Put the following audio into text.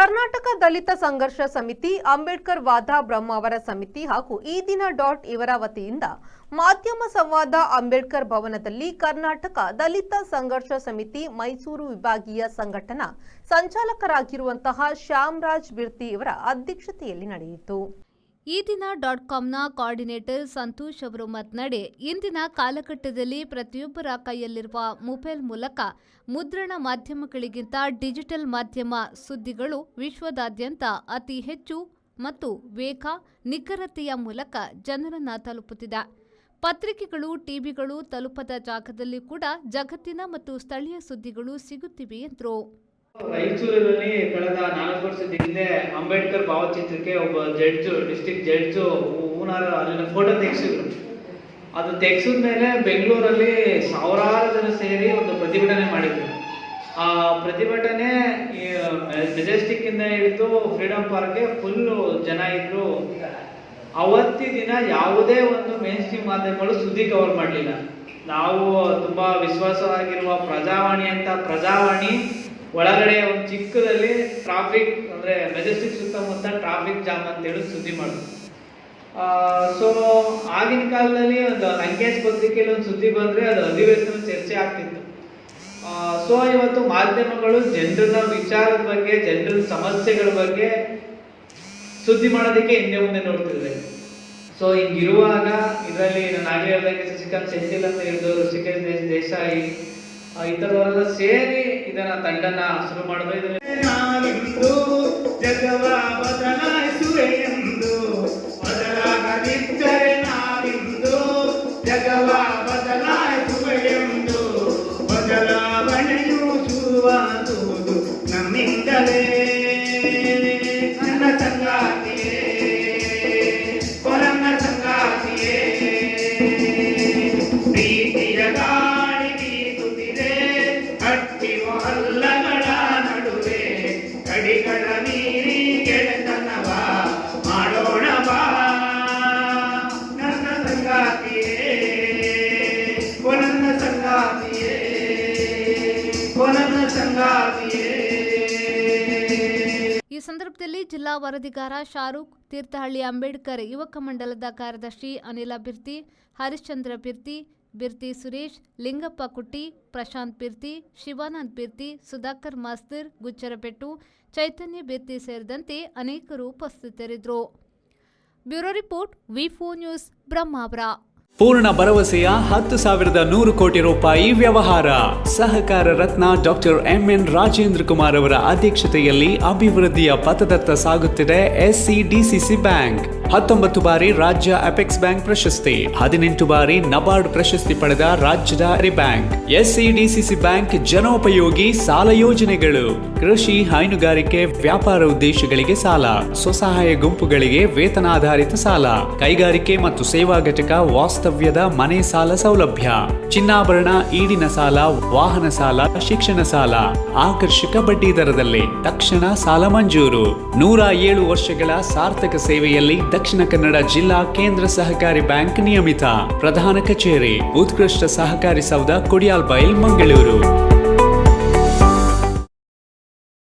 ಕರ್ನಾಟಕ ದಲಿತ ಸಂಘರ್ಷ ಸಮಿತಿ, ಅಂಬೇಡ್ಕರ್ ವಾದ ಬ್ರಹ್ಮಾವರ ಸಮಿತಿ ಹಾಗೂ ಈ ದಿನ ಇವರ ವತಿಯಿಂದ ಮಾಧ್ಯಮ ಸಂವಾದ ಅಂಬೇಡ್ಕರ್ ಭವನದಲ್ಲಿ ಕರ್ನಾಟಕ ದಲಿತ ಸಂಘರ್ಷ ಸಮಿತಿ ಮೈಸೂರು ವಿಭಾಗೀಯ ಸಂಘಟನಾ ಸಂಚಾಲಕರಾಗಿರುವಂತಹ ಶ್ಯಾಮರಾಜ್ ಬಿರ್ತಿ ಇವರ ಅಧ್ಯಕ್ಷತೆಯಲ್ಲಿ ನಡೆಯಿತು. ಈ ದಿನ .comನ ಕೋಆರ್ಡಿನೇಟರ್ ಸಂತೋಷ್ ಅವರು ಮಾತನಾಡಿ, ಇಂದಿನ ಕಾಲಘಟ್ಟದಲ್ಲಿ ಪ್ರತಿಯೊಬ್ಬರ ಕೈಯಲ್ಲಿರುವ ಮೊಬೈಲ್ ಮೂಲಕ ಮುದ್ರಣ ಮಾಧ್ಯಮಗಳಿಗಿಂತ ಡಿಜಿಟಲ್ ಮಾಧ್ಯಮ ಸುದ್ದಿಗಳು ವಿಶ್ವದಾದ್ಯಂತ ಅತಿ ಹೆಚ್ಚು ಮತ್ತು ವೇಗ, ನಿಖರತೆಯ ಮೂಲಕ ಜನರನ್ನ ತಲುಪುತ್ತಿದೆ. ಪತ್ರಿಕೆಗಳು, ಟಿವಿಗಳು ತಲುಪದ ಜಾಗದಲ್ಲಿ ಕೂಡ ಜಗತ್ತಿನ ಮತ್ತು ಸ್ಥಳೀಯ ಸುದ್ದಿಗಳು ಸಿಗುತ್ತಿವೆ ಎಂದರು. ರಾಯಚೂರಿನಲ್ಲಿ ಕಳೆದ 4 ವರ್ಷದ ಹಿಂದೆ ಅಂಬೇಡ್ಕರ್ ಭಾವಚಿತ್ರಕ್ಕೆ ಒಬ್ಬ ಡಿಸ್ಟ್ರಿಕ್ಟ್ ಜಡ್ಜು ಅಲ್ಲಿನ ಫೋಟೋ ತೆಗೆಸಿದ್ರು. ಅದು ತೆಗೆಸಿದ ಮೇಲೆ ಬೆಂಗಳೂರಲ್ಲಿ ಸಾವಿರಾರು ಜನ ಸೇರಿ ಒಂದು ಪ್ರತಿಭಟನೆ ಮಾಡಿದ್ರು. ಆ ಪ್ರತಿಭಟನೆ ಮೆಜೆಸ್ಟಿಕ್ ಇಂದ ಹಿಡಿದು ಫ್ರೀಡಂ ಪಾರ್ಕ್ಗೆ ಫುಲ್ಲು ಜನ ಇದ್ರು. ಅವತ್ತಿ ದಿನ ಯಾವುದೇ ಒಂದು ಮೇನ್ ಸ್ಟ್ರೀಮ್ ಮಾಧ್ಯಮಗಳು ಸುದ್ದಿ ಕವರ್ ಮಾಡಲಿಲ್ಲ. ನಾವು ತುಂಬಾ ವಿಶ್ವಾಸವಾಗಿರುವ ಪ್ರಜಾವಾಣಿ ಒಳಗಡೆ ಒಂದು ಚಿಕ್ಕದಲ್ಲಿ ಟ್ರಾಫಿಕ್ ಅಂದ್ರೆ ಮೆಜೆಸ್ಟಿಕ್ ಸುತ್ತಮುತ್ತ ಟ್ರಾಫಿಕ್ ಜಾಮ್ ಅಂತ ಹೇಳಿ ಸುದ್ದಿ ಮಾಡಿದ್ರು. ಸೊ ಆಗಿನ ಕಾಲದಲ್ಲಿ ಒಂದು ಲಂಕೇಶ್ ಪತ್ರಿಕೆಯಲ್ಲಿ ಒಂದು ಸುದ್ದಿ ಬಂದ್ರೆ ಅದು ಅಧಿವೇಶನ ಚರ್ಚೆ ಆಗ್ತಿತ್ತು. ಸೊ ಇವತ್ತು ಮಾಧ್ಯಮಗಳು ಜನರ ವಿಚಾರದ ಬಗ್ಗೆ, ಜನರ ಸಮಸ್ಯೆಗಳ ಬಗ್ಗೆ ಸುದ್ದಿ ಮಾಡೋದಕ್ಕೆ ಹಿಂದೆ ಮುಂದೆ ನೋಡ್ತಿದ್ದಾರೆ. ಸೊ ಹಿಂಗಿರುವಾಗ ಇದರಲ್ಲಿ ನಾನು ಆಗಲೇ ಹೇಳಿದಂಗೆ ಶಶಿಕಾಂತ್ ಸೆಂಥಿಲ್ ಅಂತ ಹೇಳಿದವರು, ಋಷಿಕೇಶ್ ದೇಸಾಯಿ ಈ ತರವರೆಲ್ಲ ಸೇರಿ ಇದನ್ನ ತಂಡನ ಶುರು ಮಾಡಿದ್ರು. ಇದರಲ್ಲಿ ಜಗವ ಬದಲಾಯಿಸುವೆ ಎಂದು ಬದಲಾಗದಿದ್ದರೆ ನಾವಿಂದು ಜಗವ ಬದಲಾಯಿಸುವೆ ಎಂದು ಬದಲಾವಣೆಯು ಶುರುವಾಗುವುದು ನಮ್ಮಿಂದಲೇ. ನನ್ನ ಸಂಗಾತಿಯೇ, ಕೊರನ್ನ ಸಂಗಾತಿಯೇ, ಪ್ರೀತಿಯ ಗಾಳಿ ಬೀಸುತ್ತಿದೆ ಹಲ್ಲಗಳ ನಡುವೆ, ಕಡಿಗಳ ನೀರಿ ಗೆಳೆತನವ ಮಾಡೋಣ ಬಾ. ನನ್ನ ಸಂಗಾತಿಯೇ, ನನ್ನ ಸಂಗಾತಿಯೇ, ನನ್ನ ಸಂಗಾತಿಯೇ. ಈ ಸಂದರ್ಭದಲ್ಲಿ ಜಿಲ್ಲಾ ವರದಿಗಾರ ಶಾರುಖ್ ತೀರ್ಥಹಳ್ಳಿ, ಅಂಬೇಡ್ಕರ್ ಯುವಕ ಮಂಡಲದ ಕಾರ್ಯದರ್ಶಿ ಅನಿಲ ಬಿರ್ತಿ, ಹರಿಶ್ಚಂದ್ರ ಬಿರ್ತಿ ಸುರೇಶ್, ಲಿಂಗಪ್ಪ ಕುಟ್ಟಿ, ಪ್ರಶಾಂತ್ ಬಿರ್ತಿ, ಶಿವಾನಂದ್ ಬಿರ್ತಿ, ಸುಧಾಕರ್ ಮಾಸ್ತರ್, ಗುಜ್ಜರಪೆಟ್ಟು, ಚೈತನ್ಯ ಬಿರ್ತಿ ಸೇರಿದಂತೆ ಅನೇಕರು ಉಪಸ್ಥಿತರಿದ್ದರು. ಬ್ಯೂರೋ ರಿಪೋರ್ಟ್, ವಿ4 ನ್ಯೂಸ್, ಬ್ರಹ್ಮಾವರ. ಪೂರ್ಣ ಭರವಸೆಯ 10,100 ಕೋಟಿ ರೂಪಾಯಿ ವ್ಯವಹಾರ. ಸಹಕಾರ ರತ್ನ ಡಾಕ್ಟರ್ ಎಂಎನ್ ರಾಜೇಂದ್ರ ಕುಮಾರ್ ಅವರ ಅಧ್ಯಕ್ಷತೆಯಲ್ಲಿ ಅಭಿವೃದ್ಧಿಯ ಪಥದತ್ತ ಸಾಗುತ್ತಿದೆ ಎಸ್ಸಿಡಿಸಿಸಿ ಬ್ಯಾಂಕ್. 19 ಬಾರಿ ರಾಜ್ಯ ಅಪೆಕ್ಸ್ ಬ್ಯಾಂಕ್ ಪ್ರಶಸ್ತಿ, 18 ಬಾರಿ ನಬಾರ್ಡ್ ಪ್ರಶಸ್ತಿ ಪಡೆದ ರಾಜ್ಯದ ಬ್ಯಾಂಕ್. ಎಸ್ಸಿಡಿಸಿಸಿ ಬ್ಯಾಂಕ್ ಜನೋಪಯೋಗಿ ಸಾಲ ಯೋಜನೆಗಳು, ಕೃಷಿ, ಹೈನುಗಾರಿಕೆ, ವ್ಯಾಪಾರ ಉದ್ದೇಶಗಳಿಗೆ ಸಾಲ, ಸ್ವಸಹಾಯ ಗುಂಪುಗಳಿಗೆ ವೇತನಾಧಾರಿತ ಸಾಲ, ಕೈಗಾರಿಕೆ ಮತ್ತು ಸೇವಾ ಘಟಕ ವಾಸ್ತವ್ಯದ ಮನೆ ಸಾಲ ಸೌಲಭ್ಯ, ಚಿನ್ನಾಭರಣ, ಈಡಿನ ಸಾಲ, ವಾಹನ ಸಾಲ, ಶಿಕ್ಷಣ ಸಾಲ, ಆಕರ್ಷಕ ಬಡ್ಡಿ ದರದಲ್ಲಿ ತಕ್ಷಣ ಸಾಲ ಮಂಜೂರು. 107 ವರ್ಷಗಳ ಸಾರ್ಥಕ ಸೇವೆಯಲ್ಲಿ ದಕ್ಷಿಣ ಕನ್ನಡ ಜಿಲ್ಲಾ ಕೇಂದ್ರ ಸಹಕಾರಿ ಬ್ಯಾಂಕ್ ನಿಯಮಿತ. ಪ್ರಧಾನ ಕಚೇರಿ, ಉತ್ಕೃಷ್ಟ ಸಹಕಾರಿ ಸೌಧ, ಕೊಡಿಯಾಲ್ ಬೈಲ್, ಮಂಗಳೂರು.